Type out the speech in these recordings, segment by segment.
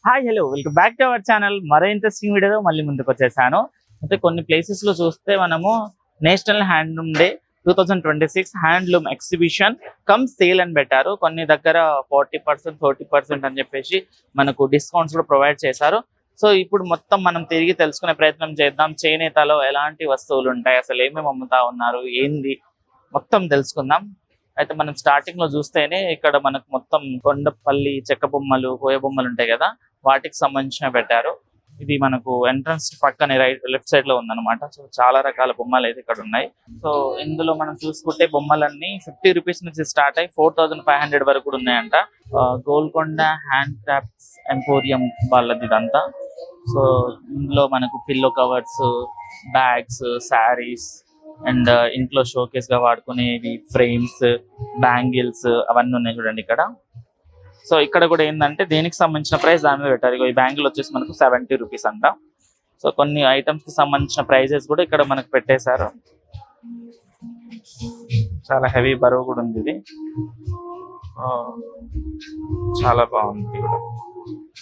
Hi hello welcome back to our channel. మరో interesting వీడియోతో మళ్ళీ ముందుకు వచ్చేసాను. అయితే కొన్ని ప్లేసెస్ లో చూస్తే మనము national handloom day 2026 handloom exhibition come sale అని పెట్టారు. కొన్ని దగ్గర 40% 30% అని చెప్పేసి మనకు డిస్కౌంట్స్ కూడా ప్రొవైడ్ చేశారు. సో ఇప్పుడు మొత్తం మనం తిరిగి తెలుసుకునే ప్రయత్నం చేద్దాం. చేనేతలో ఎలాంటి వస్తువులు ఉంటాయి, అసలు ఏమేమి అమ్ముతా ఉన్నారు, ఏంది మొత్తం తెలుసుకుందాం. అయితే మనం స్టార్టింగ్ లో చూస్తేనే ఇక్కడ మనకు మొత్తం కొండపల్లి చెక్క బొమ్మలు, కోయ బొమ్మలు ఉంటాయి కదా, వాటికి సంబంధించిన పెట్టారు. ఇది మనకు ఎంట్రన్స్ పక్కనే లెఫ్ట్ సైడ్ లో ఉందన్నమాట. సో చాలా రకాల బొమ్మలు అయితే ఇక్కడ ఉన్నాయి. సో ఇందులో మనం చూసుకుంటే బొమ్మలన్నీ 50 రూపీస్ నుంచి స్టార్ట్ అయ్యి 4500 వరకు కూడా ఉన్నాయంట. గోల్కొండ హ్యాండ్ క్రాఫ్ట్స్ ఎంపోరియం వాళ్ళది ఇదంతా. సో ఇందులో మనకు pillow covers, bags, saris and ఇంట్లో షోకేస్ గా వాడుకునేవి, ఫ్రేమ్స్, బ్యాంగిల్స్ అవన్నీ ఉన్నాయి చూడండి ఇక్కడ. సో ఇక్కడ కూడా ఏంటంటే దేనికి సంబంధించిన ప్రైస్ దాని మీద పెట్టారు. ఈ బ్యాంగిల్ వచ్చేసి మనకు 70 రూపీస్ అంట. సో కొన్ని ఐటమ్స్ కి సంబంధించిన ప్రైజెస్ కూడా ఇక్కడ మనకు పెట్టేశారు. చాలా హెవీ బరువు కూడా ఉంది ఇది. చాలా బాగుంది కూడా.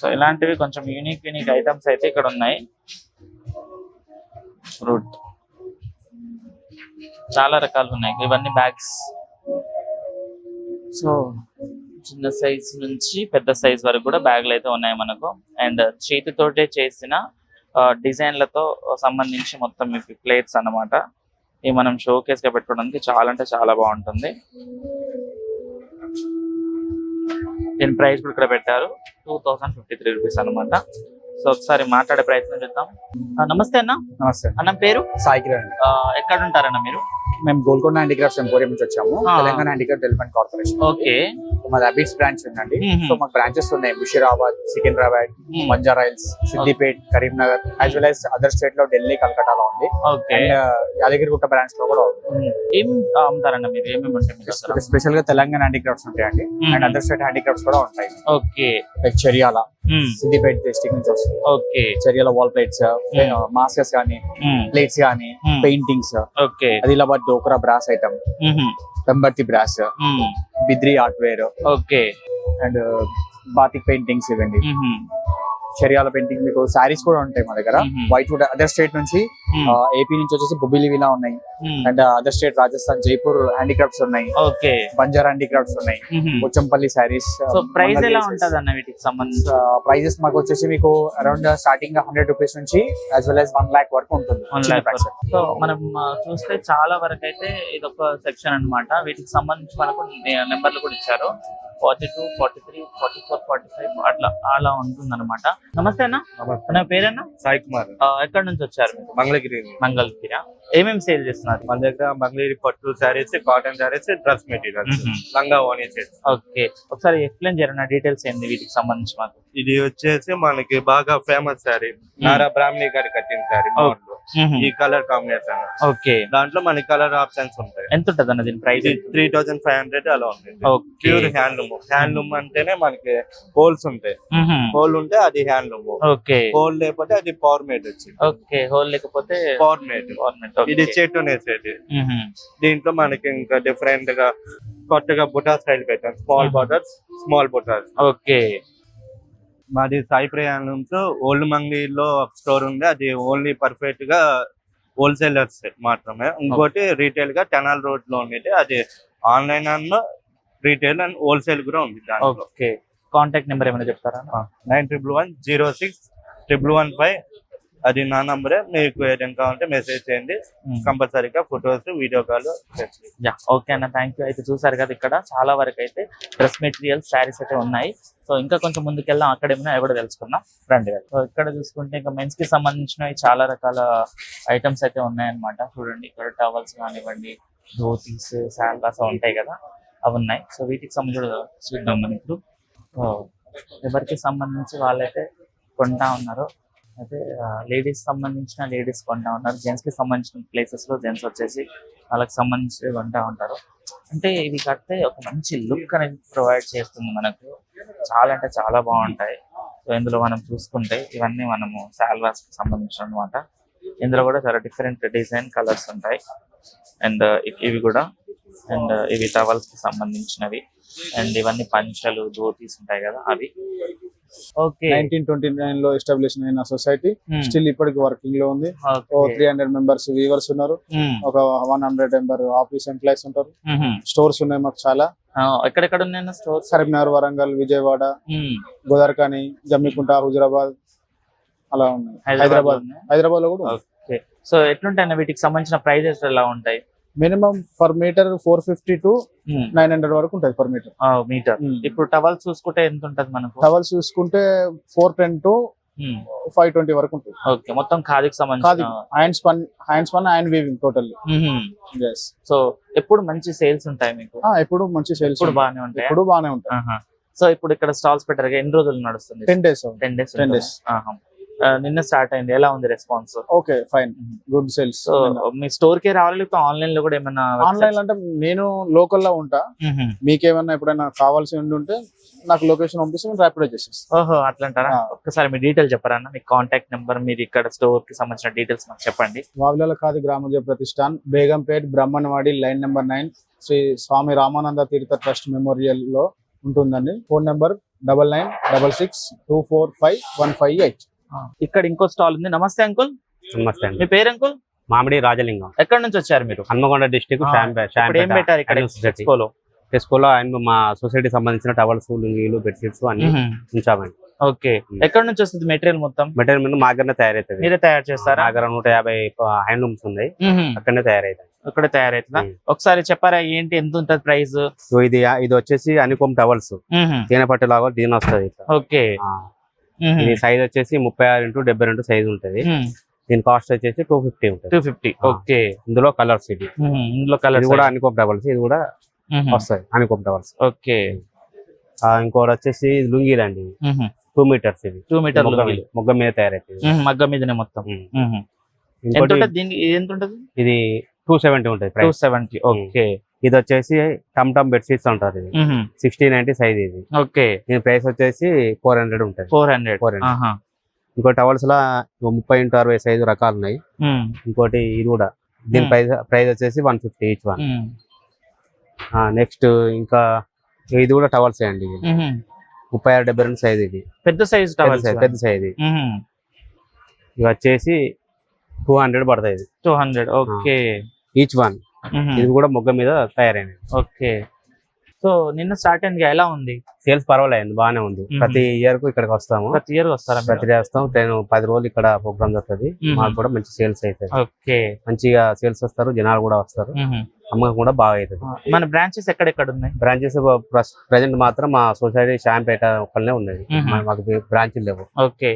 సో ఇలాంటివి కొంచెం యూనిక్ ఐటమ్స్ అయితే ఇక్కడ ఉన్నాయి. ఫ్రూట్ చాలా రకాలు ఉన్నాయి. ఇవన్నీ బ్యాగ్స్. సో చిన్న సైజ్ నుంచి పెద్ద సైజ్ వరకు కూడా బ్యాగులు అయితే ఉన్నాయి మనకు. అండ్ చేతితోటే చేసిన డిజైన్లతో సంబంధించి మొత్తం ఇవి ప్లేట్స్ అన్నమాట. ఇవి మనం షోకేస్ గా పెట్టుకోవడానికి చాలా అంటే చాలా బాగుంటుంది. దీని ప్రైస్ కూడా ఇక్కడ పెట్టారు 2053 రూపీస్ అనమాట. సో ఒకసారి మాట్లాడే ప్రయత్నం చేద్దాం. నమస్తే అన్న. నమస్తే అన్న పేరు? సాయి కిరణ్. ఎక్కడ ఉంటారన్న మీరు? మేము గోల్కొండ హ్యాండిక్రాఫ్ట్స్ ఎంపోరియం నుంచి వచ్చాము. Telangana handicraft development corporation. Okay. మాది అబిడ్స్ బ్రాంచ్ ఉందండి. సో మాకు బ్రాంచెస్ ఉన్నాయి Musheerabad, Secunderabad, Banjara hills, Siddipet, Karimnagar, as well as other state లో ఢిల్లీ, కల్కటాలో ఉంది. అండ్ యాదగిరిగుట్ట బ్రాంచ్ లో కూడా ఉంది. ఏం అమ్ముతారన్న మీరు? ఏమేమి ఉంటాయి? స్పెషల్ గా తెలంగాణ హ్యాండిక్రాఫ్ట్స్ ఉంటాయండి. అండ్ అదర్ స్టేట్ హ్యాండిక్రాఫ్ట్స్ కూడా ఉంటాయి. Okay. Like Cheriyal, Siddipet district నుంచి వస్తుంది. Okay. Cheriyal wall plates, masks కానీ, ప్లేట్స్ కానీ, paintings, Adilabad Dokra brass item, Pembarthi brass, Bidri artware, okay, and batik paintings ఇవ్వండి. చర్యాల పెయింటింగ్ మీకు సారీస్ కూడా ఉంటాయి మా దగ్గర. వైట్ వుడ్ అదర్ స్టేట్ నుంచి, ఏపీ నుంచి వచ్చేసి బొబ్బిలి విలా ఉన్నాయి. And other state Rajasthan, Jaipur handicrafts ఉన్నాయి. ఓకే. బంజారా హ్యాండిక్రాఫ్ట్స్ ఉన్నాయి. పోచంపల్లి సారీస్. సో ప్రైస్ ఎలా ఉంటది అన్న వీటికి సంబంధించి? ప్రైజెస్ మాకు వచ్చేసి మీకు అరౌండ్ స్టార్టింగ్ 100 రూపీస్ నుంచి యాజ్ వెల్ యాజ్ 1 lakh వరకు ఉంటుంది. సో మనం చూస్తే చాలా వరకు అయితే ఇది ఒక సెక్షన్ అన్నమాట. వీటికి సంబంధించి మనకు నెంబర్లు కూడా ఇచ్చారు. 42, 43, 44, 45 అలా ఉంటుంది అనమాట. నమస్తే అన్న. నా పేరన్నా? సాయి కుమార్. ఎక్కడి నుంచి వచ్చారు? మంగళగిరి. మంగళగిరి. ఏమేమి సేల్ చేస్తున్నారు మన దగ్గర? మంగళగిరి పట్టు saris, cotton saris, dress materials, లంగా ఓనీ సెట్స్. ఓకే. ఒకసారి ఎక్స్ప్లెయిన్ చేయరా డీటెయిల్స్ ఏంది వీటికి సంబంధించి మాకు? ఇది వచ్చేసి మనకి బాగా ఫేమస్ శారీ, నారా బ్రాహ్మణి గారి కట్టిన శారీ. ఈ కలర్ కాంబినేషన్. ఓకే. దాంట్లో మనకి కలర్ ఆప్షన్స్ ఉంటాయి. ఎంత ఉంటుంది అన్న దీని ప్రైస్? 3500 అలా ఉంటుంది. Pure handloom. హ్యాండ్లూమ్ అంటేనే మనకి హోల్స్ ఉంటాయి. హోల్ ఉంటే అది హ్యాండ్లూమ్. ఓకే. హోల్ లేకపోతే అది పవర్ మేడ్ వచ్చింది. ఓకే. హోల్ లేకపోతే పవర్ మేడ్. ఇది చెట్టు నేసేది. దీంట్లో మనకి ఇంకా డిఫరెంట్ గా కొత్తగా బుటా స్టైల్ పెట్టాం. స్మాల్ బటర్స్, స్మాల్ బుటాస్. ఓకే. మాది సాయి హ్యాండ్లూమ్స్ ఓల్డ్ మంగళగిరిలో స్టోర్ ఉంది. అది ఓన్లీ పర్ఫెక్ట్ గా హోల్సేలర్స్ మాత్రమే. ఇంకోటి రీటైల్ గా టెనాల్ రోడ్ లో ఉండేది. అది online and retail and wholesale కూడా ఉంది. ఓకే. కాంటాక్ట్ నెంబర్ ఏమైనా చెప్తారా? 91106115. అది నా నంబరే. మీకు ఏదైనా కావాలంటే మెసేజ్ చేయండి. కంపల్సరీగా ఫొటోస్, వీడియో కాల్. ఓకే అన్న, థ్యాంక్ యూ. అయితే చూసారు కదా ఇక్కడ చాలా వరకు అయితే డ్రెస్ మెటీరియల్స్, శారీస్ అయితే ఉన్నాయి. సో ఇంకా కొంచెం ముందుకెళ్దాం, అక్కడ ఏమైనా కూడా తెలుసుకుందాం రండి. సో ఇక్కడ చూసుకుంటే ఇంకా మెన్స్ కి సంబంధించినవి చాలా రకాల ఐటమ్స్ అయితే ఉన్నాయన్నమాట. చూడండి ఇక్కడ టవల్స్ కానివ్వండి, ధోతీస్, శాల్వాస్ ఉంటాయి కదా, అవి ఉన్నాయి. సో వీటికి సంబంధించి చూద్దాం మనం ఇప్పుడు. ఎవరికి సంబంధించి వాళ్ళైతే కొంటా ఉన్నారు. అయితే లేడీస్ సంబంధించిన లేడీస్ కొంటా ఉన్నారు. జెంట్స్ కి సంబంధించిన ప్లేసెస్ లో జెంట్స్ వచ్చేసి వాళ్ళకి సంబంధించి కొంటా ఉంటారు. అంటే ఇవి కడితే ఒక మంచి లుక్ అనేది ప్రొవైడ్ చేస్తుంది మనకు. చాలా అంటే చాలా బాగుంటాయి. సో ఇందులో మనం చూసుకుంటే ఇవన్నీ మనము శాల్వాస్ కి సంబంధించిన అనమాట. ఇందులో కూడా చాలా డిఫరెంట్ డిజైన్ కలర్స్ ఉంటాయి. అండ్ ఇవి కూడా, అండ్ ఇవి టవల్స్ కి సంబంధించినవి. అండ్ ఇవన్నీ పంచలు, ధోతీస్ ఉంటాయి కదా అవి. ఓకే 1929 లో ఎస్టాబ్లిష్ అయిన సొసైటీ స్టిల్ ఇప్పటికి వర్కింగ్ లో ఉంది. ఓ ఓకే 300 మెంబర్స్ వీవర్స్ ఉన్నారు, ఒక 100 మెంబర్ ఆఫీస్ ఎంప్లాయీస్ ఉంటారు. స్టోర్స్ ఉన్నాయి మాకు చాలా. ఎక్కడెక్కడ ఉన్నాయి స్టోర్స్? కరీంనగర్, వరంగల్, విజయవాడ, గోదావరిఖని, జమ్మికుంట, హుజరాబాద్ అలా ఉన్నాయి. హైదరాబాద్ లో కూడా ఉంది. ఓకే. సో ఎట్లుంటాయి వీటికి సంబంధించిన ప్రైజెస్ ఎలా ఉంటాయి? మినిమం పర్ మీటర్ 450 to 900 వరకు ఉంటుంది పర్ మీటర్. మీటర్. ఇప్పుడు టవల్స్ చూసుకుంటే ఎంత ఉంటది మనకు? టవల్స్ చూసుకుంటే 410 to 520 వరకు ఉంటుంది. ఓకే. మొత్తం ఖాదీకి ఖాదీ సంబంధించిన. హ్యాండ్స్ పన్ and weaving totally. yes. So ఎప్పుడు మంచి సేల్స్ ఉంటాయి మీకు? ఎప్పుడు మంచి సేల్స్ ఇప్పుడు బాగానే ఉంటాయి. ఎప్పుడు బాగానే ఉంటాయి. సో ఇప్పుడు ఇక్కడ స్టాల్స్ పెట్టారు, ఎన్ని రోజులు నడుస్తుంది? 10 days. 10 days. 10 days. నిన్న స్టార్ట్ అయింది, ఎలా ఉంది response? Okay fine, good sales. So మీ స్టోర్ కే రావాలి లేకపోతే ఆన్లైన్ లో కూడా ఏమైనా? ఆన్లైన్ అంటే నేను లోకల్ లో ఉంటా, మీకేమన్నా ఎప్పుడైనా కావాల్సి ఉంటే నాకు లొకేషన్ పంపిస్తే నేను ర్యాపిడో చేసేస్తాను. ఓహో అట్లంటారా? ఒక్కసారి మీ డీటెయిల్ చెప్పరా? మీ కాంటాక్ట్ నెంబర్, మీరు ఇక్కడ స్టోర్ కి సంబంధించిన డీటెయిల్స్ మాకు చెప్పండి. వావిలాల ఖాదీ గ్రామోద్యోగ ప్రతిష్టాన్, బేగంపేట్, బ్రహ్మణవాడి, లైన్ నెంబర్ 9, శ్రీ స్వామి రామానంద తీర్థ ట్రస్ట్ మెమోరియల్ లో ఉంటుందండి. Phone number 9966245158. ఇక్కడ ఇంకో స్టాల్ ఉంది. నమస్తే అంకుల్. నమస్తే అండి. మీ పేరు అంకుల్? మామిడి రాజలింగం, ఎక్కడి నుంచి వచ్చారు మీరు? హన్మకొండ డిస్ట్రిక్ట్. ఇప్పుడు ఏం పెట్టారు ఇక్కడ టెస్కోలో? టెస్కోలో అండ్ మా సొసైటీ సంబంధించిన టవల్స్, లుంగీలు, బెడ్షీట్స్ అన్ని ఉంచామండి. ఓకే. ఎక్కడి నుంచి వస్తుంది మెటీరియల్? మొత్తం మెటీరియల్ మీద మా దగ్గర తయారైతుంది. మీరే తయారు చేస్తారా? మా దగ్గర 150 హ్యాండ్లూమ్స్ ఉన్నాయి, అక్కడనే తయారైతుంది. ఇక్కడ తయారైతుందా? ఒకసారి చెప్పారా ఏంటి, ఎంత ఉంటుంది ప్రైస్? సో ఇది వచ్చేసి అనికోమ్ టవల్స్, తేనెపట్టు లాగా దీని వస్తుంది. ఓకే. ఇది సైజ్ వచ్చేసి 36 x 72 సైజ్ ఉంటది. దీని కాస్ట్ వచ్చేసి 250 ఉంటుంది. 250. ఓకే. ఇందులో కలర్స్, ఇందులో కలర్స్ కూడా అనికోమ్ టవల్స్, ఇది కూడా వస్తాయి అనికోమ్ టవల్స్. ఓకే. ఇంకోటి వచ్చేసి లుంగీలు అండి, 2 meters. ఇవి 2 meter మొగ్గ మీద తయారైతుంది. మగ్గ మీదనే మొత్తం. ఎంత ఉంటది? ఇది 270 ఉంటుంది. 270. ఓకే. ఇది వచ్చేసి టమ్ టమ్ బెడ్షీట్స్ ఉంటారు. ఇది 60-90 సైజ్. ఇది ఓకే. దీని ప్రైస్ వచ్చేసి 400 ఉంటుంది. 400. ఇంకో టవల్స్ లా 30 x 60 సైజు రకాలు ఉన్నాయి. ఇంకోటి ఇది కూడా, దీని ప్రైస్ వచ్చేసి 150 ఈచ్ వన్. నెక్స్ట్ ఇంకా ఇది కూడా టవల్స్ అండి, 36-72 సైజ్. ఇది పెద్ద సైజ్ టవల్స్, పెద్ద సైజ్. ఇది వచ్చేసి 200 పడుతుంది. 200. ఓకే. Each one. ఇది కూడా మొగ్గ మీద తయారైనది. ఓకే. సో నిన్న స్టార్ట్ అయింది, ఎలా ఉంది సేల్స్? పర్వాలేదు, బాగానే ఉంది. ప్రతి ఇయర్ కు ఇక్కడికి వస్తాము. ప్రతి ఇయర్ వస్తారా? ప్రతి వస్తాం. 10 రోజులు ఇక్కడ ప్రోగ్రామ్ జరుగుతుంది. మాకు కూడా మంచి సేల్స్ అవుతుంది. ఓకే. మంచిగా సేల్స్ వస్తారు, జనాలు కూడా వస్తారు, అమ్మకం కూడా బాగా అవుతుంది. మన బ్రాంచెస్ ఎక్కడెక్కడ ఉన్నాయి? బ్రాంచెస్ ప్రెసెంట్ మాత్రం మా సొసైటీ షాంపేట ఒక్కనే ఉన్నది, మాకు బ్రాంచ్ లేవు. ఓకే.